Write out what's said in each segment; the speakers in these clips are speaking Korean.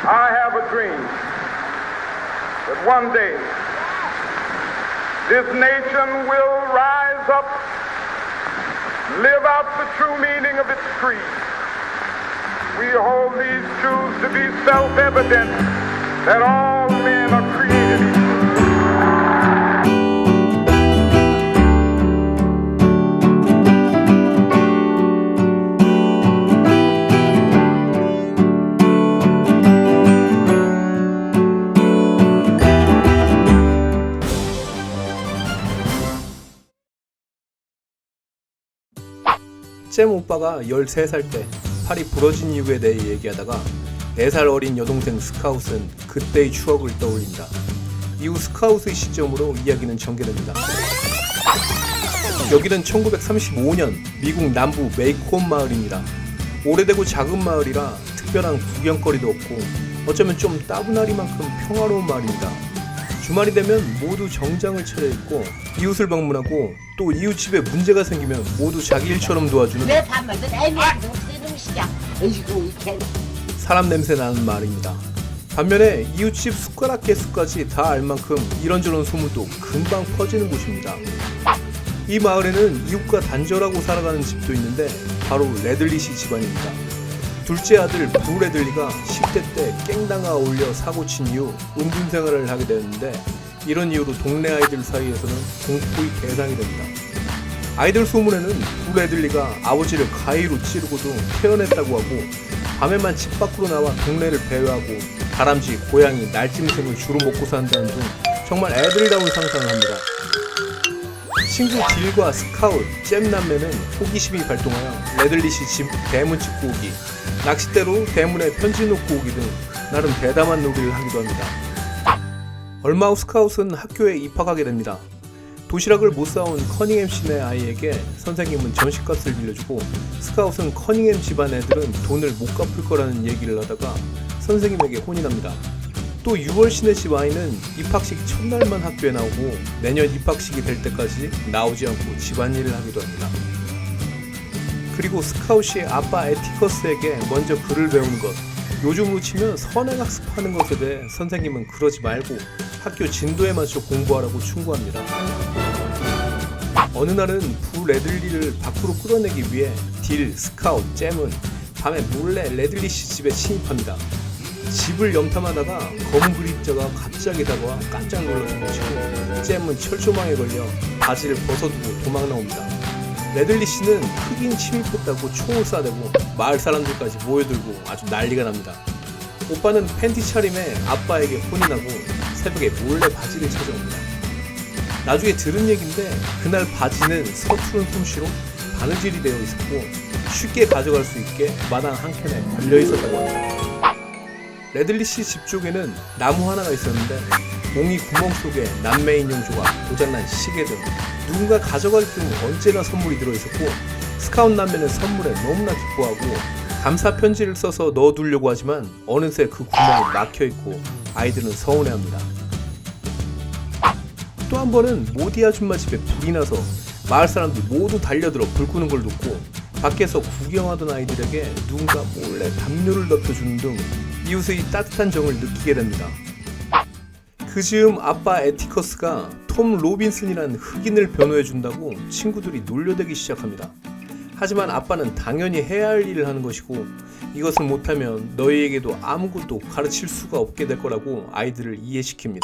I have a dream that one day this nation will rise up, live out the true meaning of its creed. We hold these truths to be self-evident that all men are created equal. 잼 오빠가 13살 때 팔이 부러진 이유에 대해 얘기하다가 4살 어린 여동생 스카웃은 그때의 추억을 떠올린다. 이후 스카웃의 시점으로 이야기는 전개됩니다. 여기는 1935년 미국 남부 메이콤 마을입니다. 오래되고 작은 마을이라 특별한 구경거리도 없고 어쩌면 좀 따분하리만큼 평화로운 마을입니다. 주말이 되면 모두 정장을 차려입고 이웃을 방문하고 또 이웃집에 문제가 생기면 모두 자기 일처럼 도와주는 사람 냄새 나는 마을입니다. 반면에 이웃집 숟가락 개수까지 다 알 만큼 이런저런 소문도 금방 퍼지는 곳입니다. 이 마을에는 이웃과 단절하고 살아가는 집도 있는데 바로 레들리시 집안입니다. 둘째 아들 부 레들리가 10대 때 깽당아 올려 사고친 이후 은둔생활을 하게 되었는데 이런 이유로 동네 아이들 사이에서는 공포의 대상이 됩니다. 아이들 소문에는 부 레들리가 아버지를 가위로 찌르고도 태어냈다고 하고 밤에만 집 밖으로 나와 동네를 배회하고 다람쥐, 고양이, 날짐승을 주로 먹고 산다는 등 정말 애들다운 상상을 합니다. 친구 딜과 스카웃, 잼 남매는 호기심이 발동하여 레들리시 집 대문 찍고 오기, 낚싯대로 대문에 편지 놓고 오기 등 나름 대담한 놀이를 하기도 합니다. 얼마 후 스카웃은 학교에 입학하게 됩니다. 도시락을 못 사온 커닝햄 씨네 아이에게 선생님은 전시값을 빌려주고 스카웃은 커닝햄 집안 애들은 돈을 못 갚을 거라는 얘기를 하다가 선생님에게 혼이 납니다. 또 6월 씨네 집 아이는 입학식 첫날만 학교에 나오고 내년 입학식이 될 때까지 나오지 않고 집안일을 하기도 합니다. 그리고 스카웃이 아빠 에티커스에게 먼저 글을 배우는 것, 요즘으로 치면 선행학습하는 것에 대해 선생님은 그러지 말고 학교 진도에 맞춰 공부하라고 충고합니다. 어느 날은 부 레들리를 밖으로 끌어내기 위해 딜, 스카웃, 잼은 밤에 몰래 레들리시 집에 침입합니다. 집을 염탐하다가 검은 그림자가 갑자기 다가와 깜짝 놀라서 묻히고 잼은 철조망에 걸려 바지를 벗어두고 도망 나옵니다. 레들리 씨는 흑인 침입했다고 총을 쏴대고 마을 사람들까지 모여들고 아주 난리가 납니다. 오빠는 팬티 차림에 아빠에게 혼이 나고 새벽에 몰래 바지를 찾아옵니다. 나중에 들은 얘긴데 그날 바지는 서투른 솜씨로 바느질이 되어 있었고 쉽게 가져갈 수 있게 마당 한 켠에 걸려 있었다고 합니다. 레들리 씨 집 쪽에는 나무 하나가 있었는데 몽이 구멍 속에 남매 인형 조각, 고장난 시계 등 누군가 가져가게끔 언제나 선물이 들어있었고 스카웃 남매는 선물에 너무나 기뻐하고 감사 편지를 써서 넣어두려고 하지만 어느새 그 구멍이 막혀있고 아이들은 서운해합니다. 또 한 번은 모디 아줌마 집에 불이 나서 마을 사람들 모두 달려들어 불 끄는 걸 돕고 밖에서 구경하던 아이들에게 누군가 몰래 담요를 덮여주는 등 이웃의 따뜻한 정을 느끼게 됩니다. 그 즈음 아빠 에티커스가 톰 로빈슨이라는 흑인을 변호해준다고 친구들이 놀려대기 시작합니다. 하지만 아빠는 당연히 해야 할 일을 하는 것이고 이것을 못하면 너희에게도 아무것도 가르칠 수가 없게 될 거라고 아이들을 이해시킵니다.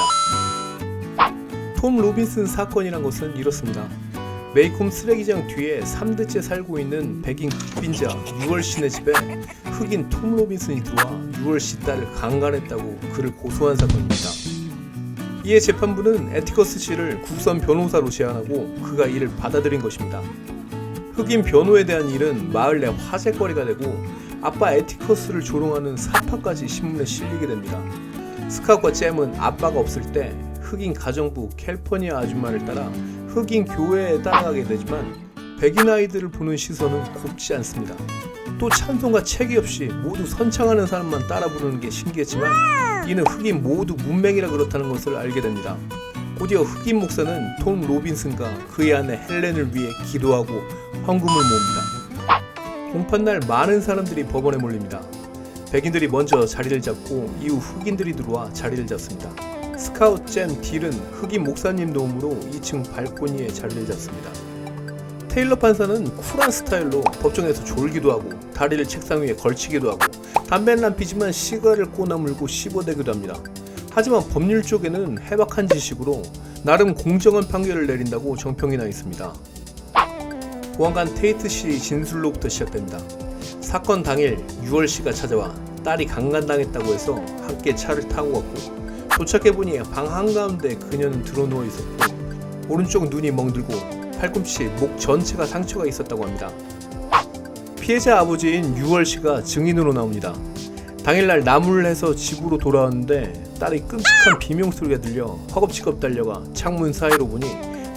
톰 로빈슨 사건이란 것은 이렇습니다. 메이콤 쓰레기장 뒤에 3대째 살고 있는 백인 흑빈자 6월 씨네 집에 흑인 톰 로빈슨이 들어와 6월 씨 딸을 강간했다고 그를 고소한 사건입니다. 이에 재판부는 에티커스 씨를 국선 변호사로 제안하고 그가 이를 받아들인 것입니다. 흑인 변호에 대한 일은 마을 내 화제거리가 되고 아빠 에티커스를 조롱하는 사파까지 신문에 실리게 됩니다. 스카웃과 잼은 아빠가 없을 때 흑인 가정부 캘퍼니아 아줌마를 따라 흑인 교회에 따라가게 되지만 백인 아이들을 보는 시선은 곱지 않습니다. 또 찬송과 체계 없이 모두 선창하는 사람만 따라 부르는 게 신기했지만 이는 흑인 모두 문맹이라 그렇다는 것을 알게 됩니다. 곧이어 흑인 목사는 톰 로빈슨과 그의 아내 헬렌을 위해 기도하고 헌금을 모읍니다. 공판날 많은 사람들이 법원에 몰립니다. 백인들이 먼저 자리를 잡고 이후 흑인들이 들어와 자리를 잡습니다. 스카웃 잼 딜은 흑인 목사님 도움으로 2층 발코니에 자리를 잡습니다. 테일러 판사는 쿨한 스타일로 법정에서 졸기도 하고 다리를 책상 위에 걸치기도 하고 담배는 안 피지만 시가를 꼬나물고 씹어대기도 합니다. 하지만 법률 쪽에는 해박한 지식으로 나름 공정한 판결을 내린다고 정평이 나 있습니다. 보안관 테이트 씨 진술로부터 시작됩니다. 사건 당일 6월 씨가 찾아와 딸이 강간당했다고 해서 함께 차를 타고 갔고 도착해보니 방 한가운데 그녀는 드러누워 있었고 오른쪽 눈이 멍들고 팔꿈치, 목 전체가 상처가 있었다고 합니다. 피해자 아버지인 6월 씨가 증인으로 나옵니다. 당일날 나무를 해서 집으로 돌아왔는데 딸이 끔찍한 비명소리가 들려 허겁지겁 달려가 창문 사이로 보니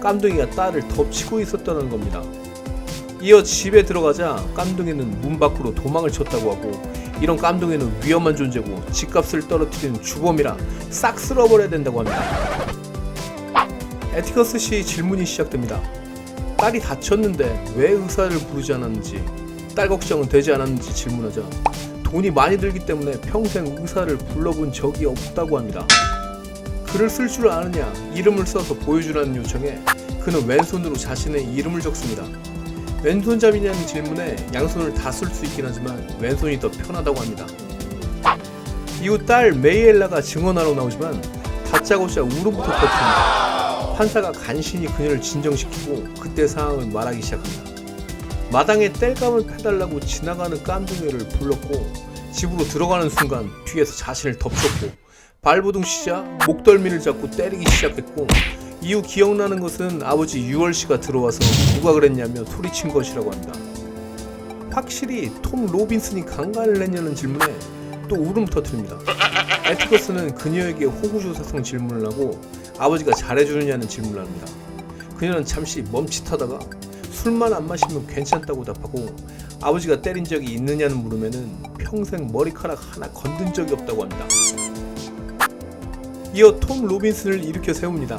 깜둥이가 딸을 덮치고 있었다는 겁니다. 이어 집에 들어가자 깜둥이는 문 밖으로 도망을 쳤다고 하고 이런 깜둥이는 위험한 존재고 집값을 떨어뜨리는 주범이라 싹 쓸어버려야 된다고 합니다. 에티커스 씨 질문이 시작됩니다. 딸이 다쳤는데 왜 의사를 부르지 않았는지, 딸 걱정은 되지 않았는지 질문하자 돈이 많이 들기 때문에 평생 의사를 불러본 적이 없다고 합니다. 글을 쓸 줄 아느냐, 이름을 써서 보여주라는 요청에 그는 왼손으로 자신의 이름을 적습니다. 왼손잡이냐는 질문에 양손을 다 쓸 수 있긴 하지만 왼손이 더 편하다고 합니다. 이후 딸 메이엘라가 증언하러 나오지만 다짜고짜 울음부터 터뜨립니다. 판사가 간신히 그녀를 진정시키고 그때 상황을 말하기 시작합니다. 마당에 땔감을 패달라고 지나가는 깜둥이를 불렀고 집으로 들어가는 순간 뒤에서 자신을 덮쳤고 발버둥 치자 목덜미를 잡고 때리기 시작했고 이후 기억나는 것은 아버지 6월 씨가 들어와서 누가 그랬냐며 소리친 것이라고 합니다. 확실히 톰 로빈슨이 강간을 했냐는 질문에 또 울음 터뜨립니다. 에티커스는 그녀에게 호구조사성 질문을 하고 아버지가 잘해주느냐는 질문을 합니다. 그녀는 잠시 멈칫하다가 술만 안 마시면 괜찮다고 답하고 아버지가 때린 적이 있느냐는 물음에는 평생 머리카락 하나 건든 적이 없다고 합니다. 이어 톰 로빈슨을 일으켜 세웁니다.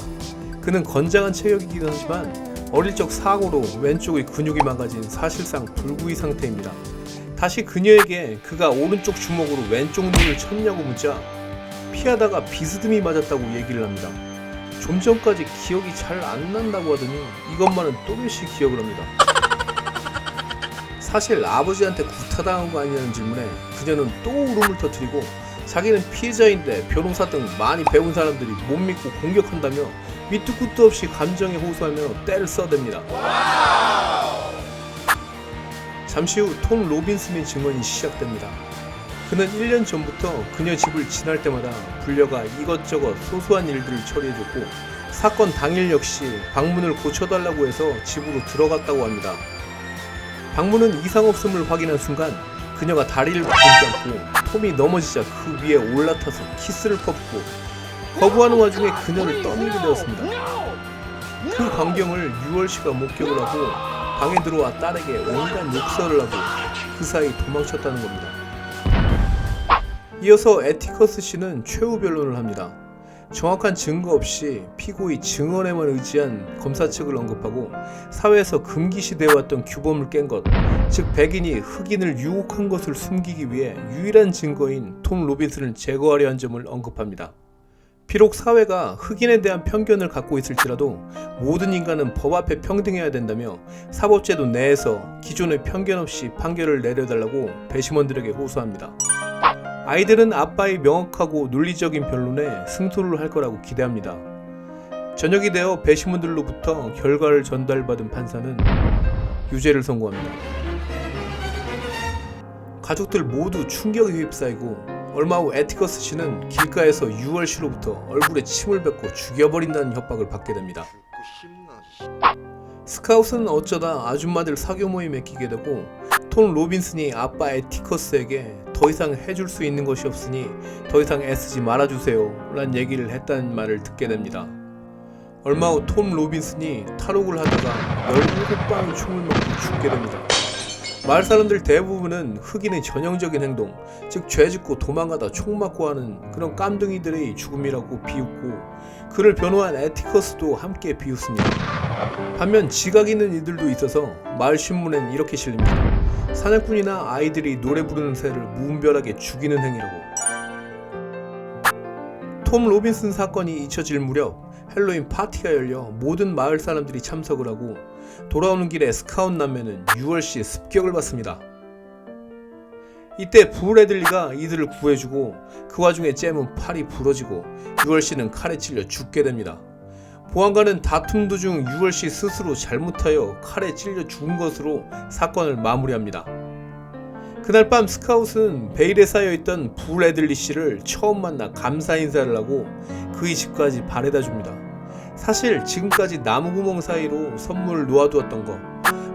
그는 건장한 체격이긴 하지만 어릴 적 사고로 왼쪽의 근육이 망가진 사실상 불구의 상태입니다. 다시 그녀에게 그가 오른쪽 주먹으로 왼쪽 눈을 쳤냐고 묻자 피하다가 비스듬히 맞았다고 얘기를 합니다. 좀 전까지 기억이 잘 안 난다고 하더니 이것만은 또렷이 기억을 합니다. 사실 아버지한테 구타당한 거 아니냐는 질문에 그녀는 또 울음을 터뜨리고 자기는 피해자인데 변호사 등 많이 배운 사람들이 못 믿고 공격한다며 밑도 끝도 없이 감정에 호소하며 때를 써댑니다. 잠시 후 톰 로빈슨의 증언이 시작됩니다. 그는 1년 전부터 그녀 집을 지날 때마다 불려가 이것저것 소소한 일들을 처리해줬고 사건 당일 역시 방문을 고쳐달라고 해서 집으로 들어갔다고 합니다. 방문은 이상 없음을 확인한 순간 그녀가 다리를 붙잡고 톰이 넘어지자 그 위에 올라타서 키스를 퍼붓고 거부하는 와중에 그녀를 떠밀게 되었습니다. 그 광경을 6월 씨가 목격을 하고 방에 들어와 딸에게 온갖 욕설을 하고 그 사이 도망쳤다는 겁니다. 이어서 에티커스 씨는 최후 변론을 합니다. 정확한 증거 없이 피고의 증언에만 의지한 검사 측을 언급하고 사회에서 금기시되어 왔던 규범을 깬 것, 즉 백인이 흑인을 유혹한 것을 숨기기 위해 유일한 증거인 톰 로빈슨을 제거하려 한 점을 언급합니다. 비록 사회가 흑인에 대한 편견을 갖고 있을지라도 모든 인간은 법 앞에 평등해야 된다며 사법제도 내에서 기존의 편견 없이 판결을 내려달라고 배심원들에게 호소합니다. 아이들은 아빠의 명확하고 논리적인 변론에 승소를 할 거라고 기대합니다. 저녁이 되어 배심원들로부터 결과를 전달받은 판사는 유죄를 선고합니다. 가족들 모두 충격에 휩싸이고 얼마 후 에티커스 씨는 길가에서 6월 씨로부터 얼굴에 침을 뱉고 죽여버린다는 협박을 받게 됩니다. 스카웃은 어쩌다 아줌마들 사교 모임에 끼게 되고 톰 로빈슨이 아빠 에티커스에게 더 이상 해줄 수 있는 것이 없으니 더 이상 애쓰지 말아주세요 라는 얘기를 했다는 말을 듣게 됩니다. 얼마 후 톰 로빈슨이 탈옥을 하다가 17방의 총을 맞고 죽게 됩니다. 마을 사람들 대부분은 흑인의 전형적인 행동, 즉 죄짓고 도망가다 총 맞고 하는 그런 깜둥이들의 죽음이라고 비웃고 그를 변호한 에티커스도 함께 비웃습니다. 반면 지각 있는 이들도 있어서 마을 신문엔 이렇게 실립니다. 사냥꾼이나 아이들이 노래 부르는 새를 무분별하게 죽이는 행위라고. 톰 로빈슨 사건이 잊혀질 무렵 헬로윈 파티가 열려 모든 마을 사람들이 참석을 하고 돌아오는 길에 스카웃 남매는 유월씨의 습격을 받습니다. 이때 불 애들리가 이들을 구해주고 그 와중에 잼은 팔이 부러지고 유월씨는 칼에 찔려 죽게 됩니다. 보안관은 다툼 도중 유월씨 스스로 잘못하여 칼에 찔려 죽은 것으로 사건을 마무리합니다. 그날 밤 스카웃은 베일에 쌓여있던 불 애들리 씨를 처음 만나 감사 인사를 하고 그의 집까지 바래다 줍니다. 사실 지금까지 나무구멍 사이로 선물을 놓아두었던 거,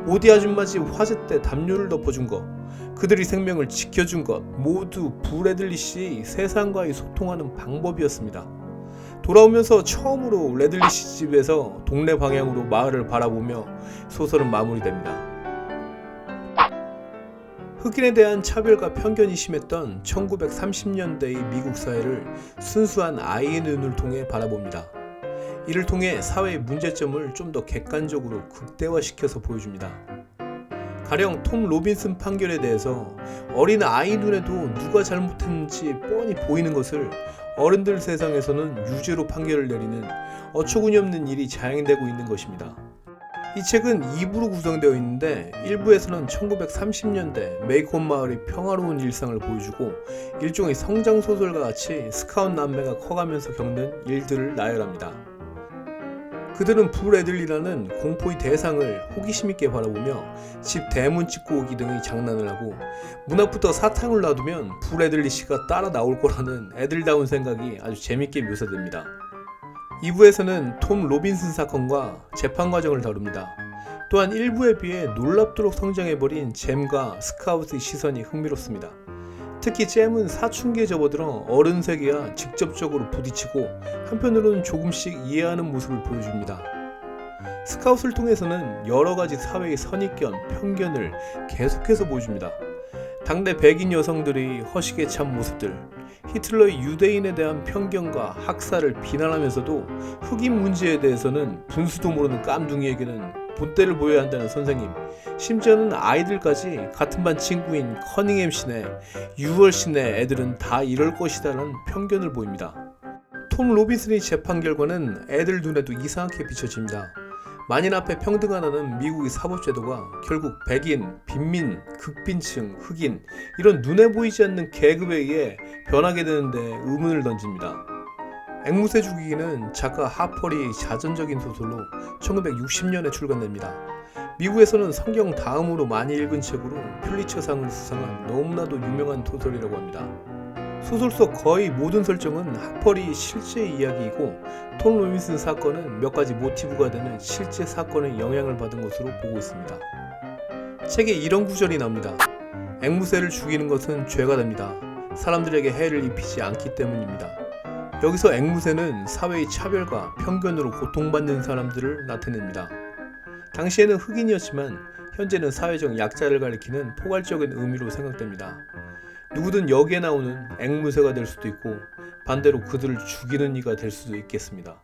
모디 아줌마 집 화재 때 담요를 덮어준 거, 그들이 생명을 지켜준 것 모두 불 애들리 씨 세상과의 소통하는 방법이었습니다. 돌아오면서 처음으로 레들리 씨 집에서 동네 방향으로 마을을 바라보며 소설은 마무리됩니다. 흑인에 대한 차별과 편견이 심했던 1930년대의 미국 사회를 순수한 아이의 눈을 통해 바라봅니다. 이를 통해 사회의 문제점을 좀 더 객관적으로 극대화시켜서 보여줍니다. 가령 톰 로빈슨 판결에 대해서 어린 아이 눈에도 누가 잘못했는지 뻔히 보이는 것을 어른들 세상에서는 유죄로 판결을 내리는 어처구니 없는 일이 자행되고 있는 것입니다. 이 책은 2부로 구성되어 있는데 1부에서는 1930년대 메이콘 마을의 평화로운 일상을 보여주고 일종의 성장소설과 같이 스카웃 남매가 커가면서 겪는 일들을 나열합니다. 그들은 불 애들리라는 공포의 대상을 호기심 있게 바라보며 집 대문 찍고 오기 등의 장난을 하고 문 앞부터 사탕을 놔두면 불 애들리 씨가 따라 나올 거라는 애들다운 생각이 아주 재밌게 묘사됩니다. 2부에서는 톰 로빈슨 사건과 재판 과정을 다룹니다. 또한 1부에 비해 놀랍도록 성장해버린 잼과 스카웃의 시선이 흥미롭습니다. 특히 잼은 사춘기에 접어들어 어른 세계와 직접적으로 부딪히고 한편으로는 조금씩 이해하는 모습을 보여줍니다. 스카웃을 통해서는 여러가지 사회의 선입견, 편견을 계속해서 보여줍니다. 당대 백인 여성들의 허식에 찬 모습들, 히틀러의 유대인에 대한 편견과 학살을 비난하면서도 흑인 문제에 대해서는 분수도 모르는 깜둥이에게는 본때를 보여야 한다는 선생님, 심지어는 아이들까지 같은 반 친구인 커닝햄 씨네, 유월 씨네 애들은 다 이럴 것이다라는 편견을 보입니다. 톰 로빈슨의 재판 결과는 애들 눈에도 이상하게 비춰집니다. 만인 앞에 평등하다는 미국의 사법제도가 결국 백인, 빈민, 극빈층, 흑인 이런 눈에 보이지 않는 계급에 의해 변하게 되는데 의문을 던집니다. 앵무새 죽이기는 작가 하퍼리의 자전적인 소설로 1960년에 출간됩니다. 미국에서는 성경 다음으로 많이 읽은 책으로 퓰리처상을 수상한 너무나도 유명한 소설이라고 합니다. 소설 속 거의 모든 설정은 하퍼리의 실제 이야기이고 톰 로빈슨 사건은 몇 가지 모티브가 되는 실제 사건의 영향을 받은 것으로 보고 있습니다. 책에 이런 구절이 나옵니다. 앵무새를 죽이는 것은 죄가 됩니다. 사람들에게 해를 입히지 않기 때문입니다. 여기서 앵무새는 사회의 차별과 편견으로 고통받는 사람들을 나타냅니다. 당시에는 흑인이었지만 현재는 사회적 약자를 가리키는 포괄적인 의미로 생각됩니다. 누구든 여기에 나오는 앵무새가 될 수도 있고 반대로 그들을 죽이는 이가 될 수도 있겠습니다.